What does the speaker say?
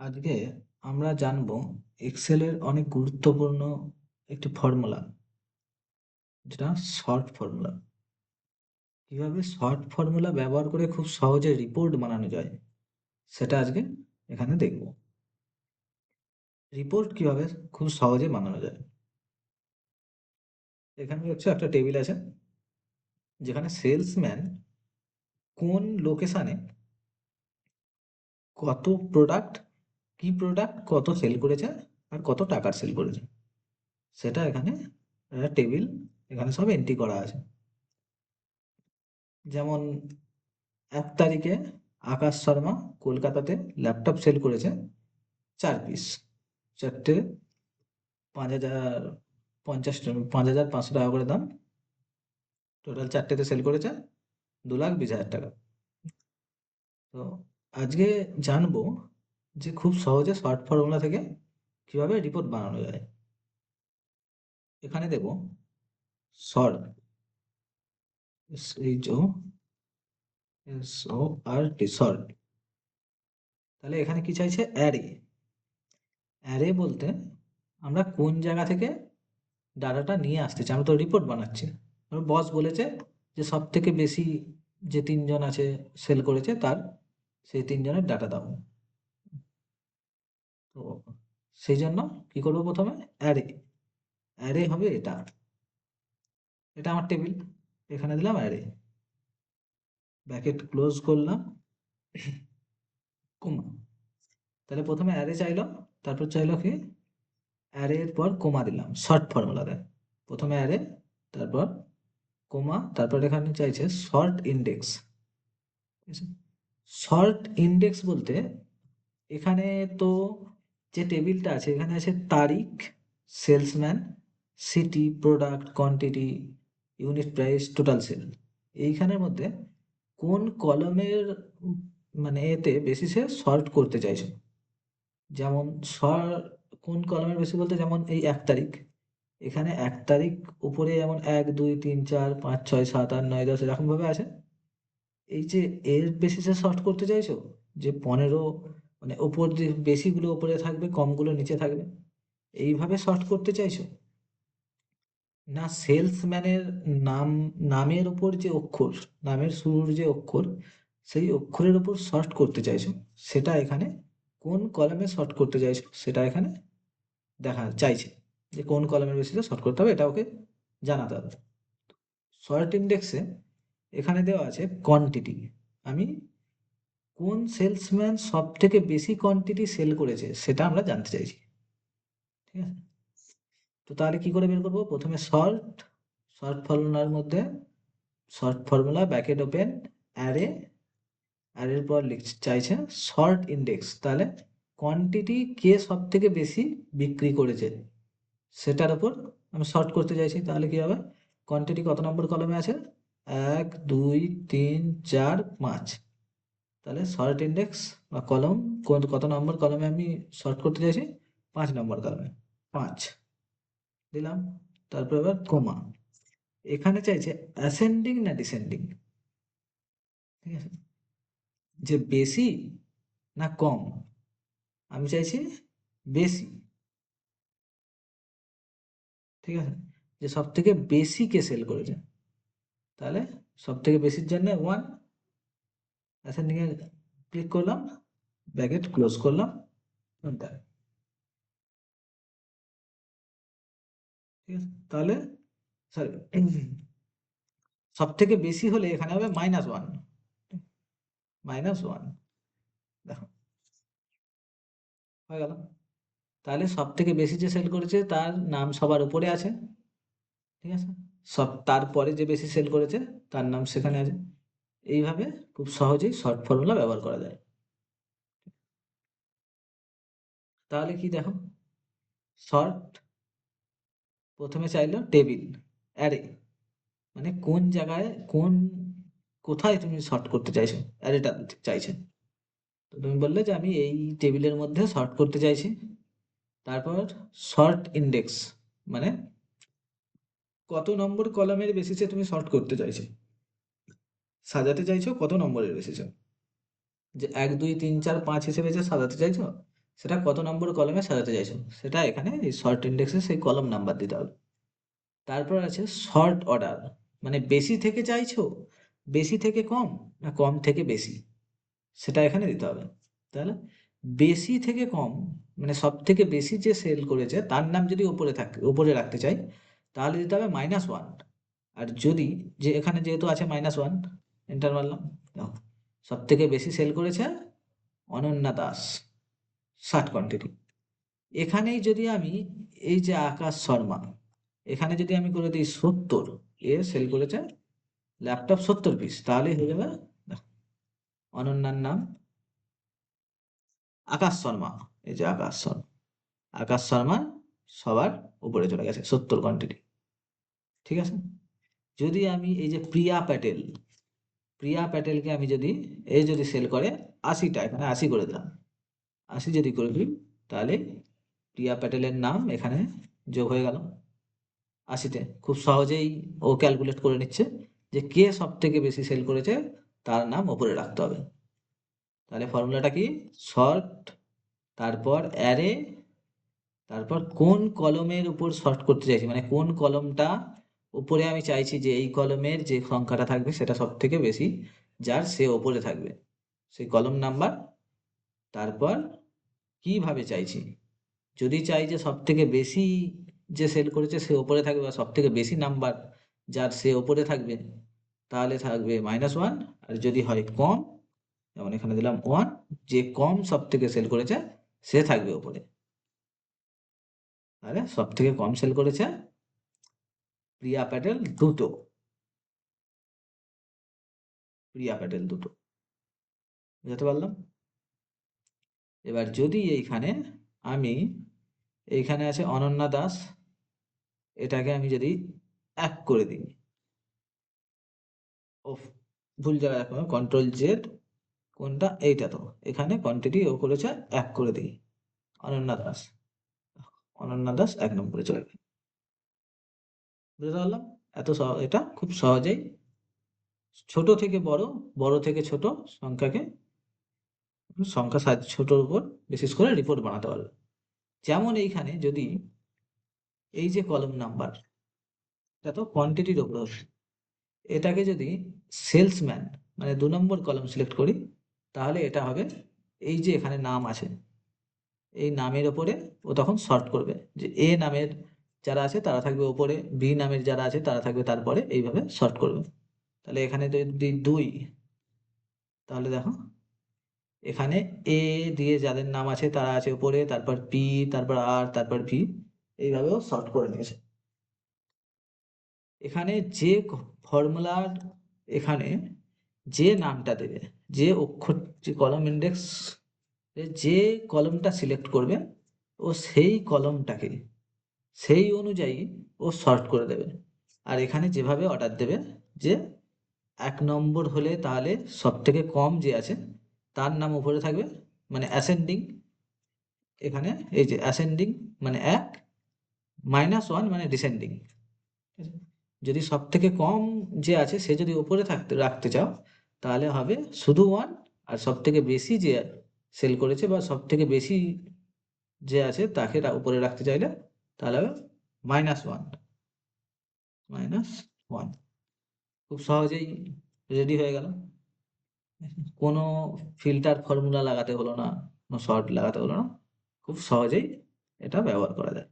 আজকে আমরা জানবো এক্সেলের অনেক গুরুত্বপূর্ণ একটি ফর্মুলা, যেটা শর্ট ফর্মুলা। কিভাবে শর্ট ফর্মুলা ব্যবহার করে খুব সহজে রিপোর্ট বানানো যায় সেটা আজকে এখানে দেখব। রিপোর্ট কিভাবে খুব সহজে বানানো যায়। এখানে হচ্ছে একটা টেবিল আছে, যেখানে সেলসম্যান কোন লোকেশনে কত প্রোডাক্ট, কি প্রোডাক্ট কত সেল করেছে আর কত টাকার সেল করেছে, সেটা এখানে একটা টেবিল, এখানে সব এন্ট্রি করা আছে। যেমন 1 তারিখে আকাশ শর্মা কলকাতাতে ল্যাপটপ সেল করেছে 4 পিস, চারটে 5,500 টাকা করে দাম। টোটাল চারটেতে সেল করেছে 2,20,000 টাকা। তো আজকে জানবো যে খুব সহজে শর্ট ফর্মুলা থেকে কিভাবে রিপোর্ট বানানো যায়। এখানে দেবো শর্ট, SORT শর্ট। তাহলে এখানে কি চাইছে? অ্যারে। অ্যারে বলতে আমরা কোন জায়গা থেকে ডাটাটা নিয়ে আসতে চাই। আমরা তো রিপোর্ট বানাচ্ছি। বস বলেছে যে সব থেকে বেশি যে 3 জন আছে সেল করেছে, তার সেই 3 জনের ডাটা দাও। তো সেই জন্য কি করবো? প্রথমে অ্যারে। অ্যারে হবে এটা, এটা আমার টেবিল। এখানে দিলাম অ্যারে, ব্র্যাকেট ক্লোজ করলাম, কমা। তাহলে প্রথমে অ্যারে চাইলো, তারপর চাইলো কি অ্যারের পর কমা দিলাম শর্ট ফর্মুলাতে। প্রথমে অ্যারে, তারপর কমা, তারপর এখানে চাইছে শর্ট ইন্ডেক্স। শর্ট ইন্ডেক্স বলতে এখানে তো যে টেবিলটা আছে, এখানে আছে তারিখ, salesman, city, product, quantity, unit price, total sell. এইখানের মধ্যে কোন কলমের মানে এতে বেসিসে সর্ট করতে চাইছো। যেমন কোন কলমের বেশি বলতে, যেমন এই 1 তারিখ, এখানে 1 তারিখ উপরে যেমন 1 2 3 4 5 6 7 8 9 10 এরকম ভাবে আছে। এই যে এর বেসিসে সর্ট করতে চাইছো, যে 15, মানে ওপর যে বেশিগুলো ওপরে থাকবে, কমগুলো নিচে থাকবে, এইভাবে সর্ট করতে চাইছো, না সেলসম্যানের নাম, নামের উপর যে অক্ষর, নামের শুরুর যে অক্ষর, সেই অক্ষরের উপর সর্ট করতে চাইছো, সেটা এখানে কোন কলামে সর্ট করতে চাইছো সেটা এখানে দেখা চাইছে, যে কোন কলামের বেসিসে সর্ট করতে হবে এটা ওকে জানাতে হবে। শর্ট ইন্ডেক্সে এখানে দেওয়া আছে কোয়ান্টিটি। আমি কোন সেলসম্যান সব থেকে বেশি কোয়ান্টিটি সেল করেছে সেটা আমরা জানতে চাইছি। ঠিক আছে, তো তাহলে কি করে বের করবো? প্রথমে শর্ট, শর্ট ফর্মুলার মধ্যে short formula bracket open, array, অ্যারের পর চাইছে শর্ট ইন্ডেক্স। তাহলে কোয়ান্টিটি কে সব থেকে বেশি বিক্রি করেছে সেটার উপর আমি শর্ট করতে চাইছি। তাহলে কি হবে? কোয়ান্টিটি কত নম্বর কলমে আছে? 1 2 3 4 5। তাহলে শর্ট ইন্ডেক্স বা কলম কত নম্বর কলমে আমি শর্ট করতে চাইছি? 5 নম্বর কলমে। 5 দিলাম, তারপর এবার কমা। এখানে চাইছে অ্যাসেন্ডিং না ডিসেন্ডিং। ঠিক আছে, যে বেশি না কম। আমি চাইছি বেশি। ঠিক আছে, যে সব থেকে বেশি কে সেল করেছে। তাহলে সব থেকে বেশির জন্য 1, অ্যাসেন্ডিং এ ক্লিক করলাম, ব্র্যাকেট ক্লোজ করলাম, এন্টার। ঠিক আছে, তাহলে সরি, সব থেকে বেশি হলে এখানে হবে -1, -1। দেখো হয়ে গেল। তাহলে সব থেকে বেশি যে সেল করেছে তার নাম সবার উপরে আছে। ঠিক আছে, সব তারপরে যে বেশি সেল করেছে তার নাম সেখানে আছে। এইভাবে খুব সহজেই শর্ট ফর্মুলা ব্যবহার করা যায়। তাহলে কি দেখো, শর্ট প্রথমে চাইলো টেবিল, অ্যারে, মানে কোন জায়গায় কোথায় তুমি শর্ট করতে চাইছো, অ্যারেটা চাইছে। তো তুমি বললে যে আমি এই টেবিলের মধ্যে শর্ট করতে চাইছি। তারপর শর্ট ইন্ডেক্স, মানে কত নম্বর কলামের বেসিসে তুমি শর্ট করতে চাইছো, সাজাতে চাইছো কত নম্বরের বেসিসে, যে 1 2 3 4 5 হিসেবে যে সাজাতে চাইছো, সেটা কত নম্বর কলমে সাজাতে চাইছো সেটা এখানে এই শর্ট ইন্ডেক্সে সেই কলম নাম্বার দিতে হবে। তারপর আছে শর্ট অর্ডার, মানে বেশি থেকে চাইছো, বেশি থেকে কম, না কম থেকে বেশি, সেটা এখানে দিতে হবে। তাহলে বেশি থেকে কম, মানে সব থেকে বেশি যে সেল করেছে তার নাম যদি উপরে রাখতে চাই, তাহলে দিতে হবে -1। আর যদি, যে এখানে যেহেতু আছে -1, এন্টার মারলাম, সব থেকে বেশি সেল করেছে অনন্যা দাস, 60 কোয়ান্টিটি। এখানেই যদি আমি এই যে আকাশ শর্মা, এখানে যদি আমি করে দিই 70, এ সেল করেছে ল্যাপটপ 70 পিস, তাহলেই হয়ে যাবে। দেখো, অনন্যার নাম আকাশ শর্মা, এই যে আকাশ শর্মা, আকাশ শর্মা সবার উপরে চলে গেছে 70 কোয়ান্টিটি। ঠিক আছে। যদি আমি এই যে প্রিয়া প্যাটেল, প্রিয়া প্যাটেলকে আমি যদি, এই যদি সেল করে 80টা, এখানে 80 করে দিলাম, 80 যদি করে দিই, তাহলে প্রিয়া প্যাটেলের নাম এখানে যোগ হয়ে গেল 80-তে। খুব সহজেই ও ক্যালকুলেট করে নিচ্ছে যে কে সব থেকে বেশি সেল করেছে, তার নাম ওপরে রাখতে হবে। তাহলে ফর্মুলাটা কি? শর্ট, তারপর অ্যারে, তারপর কোন কলমের উপর শর্ট করতে চাইছি, মানে কোন কলমটা উপরে আমি চাইছি যে এই কলমের যে সংখ্যাটা থাকবে সেটা সব থেকে বেশি, যার সে ওপরে থাকবে, সেই কলম নাম্বার। তারপর কিভাবে চাইছি, যদি চাই যে সব থেকে বেশি যে সেল করেছে সে ওপরে থাকবে, বা সব থেকে বেশি নাম্বার যার সে ওপরে থাকবে, তাহলে থাকবে -1। আর যদি হয় কম, যেমন এখানে দিলাম 1, যে কম সব থেকে সেল করেছে সে থাকবে ওপরে। তাহলে সব থেকে কম সেল করেছে প্রিয়া প্যাটেল 2টো, প্রিয়া প্যাটেল 2টো, বুঝতে পারলাম। এবার যদি এইখানে আমি, এইখানে আছে অনন্যা দাস, এটাকে আমি যদি 1 করে দিই, ও ভুল জায়গায় রাখবো, Ctrl+Z, কোনটা, এইটা তো, এখানে কোয়ান্টিটি ও করেছে 1 করে দিই, অনন্যা দাস, অনন্যা দাস 1 নম্বরে চলে গেল। বুঝতে পারলাম। এটা খুব সহজেই ছোট থেকে বড়, বড় থেকে ছোট সংখ্যাকে, ছোটর উপর বিশেষ করে রিপোর্ট বানাতে পারবে। যেমন এইখানে যদি এই যে কলম নাম্বার, এটা তো কোয়ান্টিটির উপর হচ্ছে, এটাকে যদি সেলসম্যান, মানে 2 নম্বর কলম সিলেক্ট করি, তাহলে এটা হবে এই যে এখানে নাম আছে, এই নামের ওপরে ও তখন সর্ট করবে, যে এ নামের যারা আছে তারা থাকবে ওপরে, বি নামের যারা আছে তারা থাকবে তারপরে, এইভাবে সর্ট করবে। তাহলে এখানে যদি 2, তাহলে দেখো এখানে এ দিয়ে যাদের নাম আছে তারা আছে উপরে, তারপর পি, তারপর আর, তারপর ভি, এইভাবেও সর্ট করে নিয়েছে। এখানে যে ফর্মুলার, এখানে যে নামটা দেবে, যে অক্ষর, যে কলম ইন্ডেক্স, যে কলমটা সিলেক্ট করবে, ও সেই কলমটাকে সেই অনুযায়ী ও সর্ট করে দেবে। আর এখানে যেভাবে অর্ডার দেবে, যে 1 নম্বর হলে তাহলে সব থেকে কম যে আছে তার নাম উপরে থাকবে, মানে অ্যাসেন্ডিং, এখানে এই যে অ্যাসেন্ডিং মানে 1, -1 মানে ডিসেন্ডিং। যদি সব থেকে কম যে আছে সে যদি উপরে রাখতে চাও, তাহলে হবে শুধু 1। আর সব থেকে বেশি যে সেল করেছে বা সব থেকে বেশি যে আছে তাকে উপরে রাখতে চাইলে, তাহলে হবে -1, -1। খুব সহজেই রেডি হয়ে গেল, কোনো ফিল্টার ফর্মুলা লাগাতে হলো না, কোনো শর্ট লাগাতে হলো না, খুব সহজেই এটা ব্যবহার করা যায়।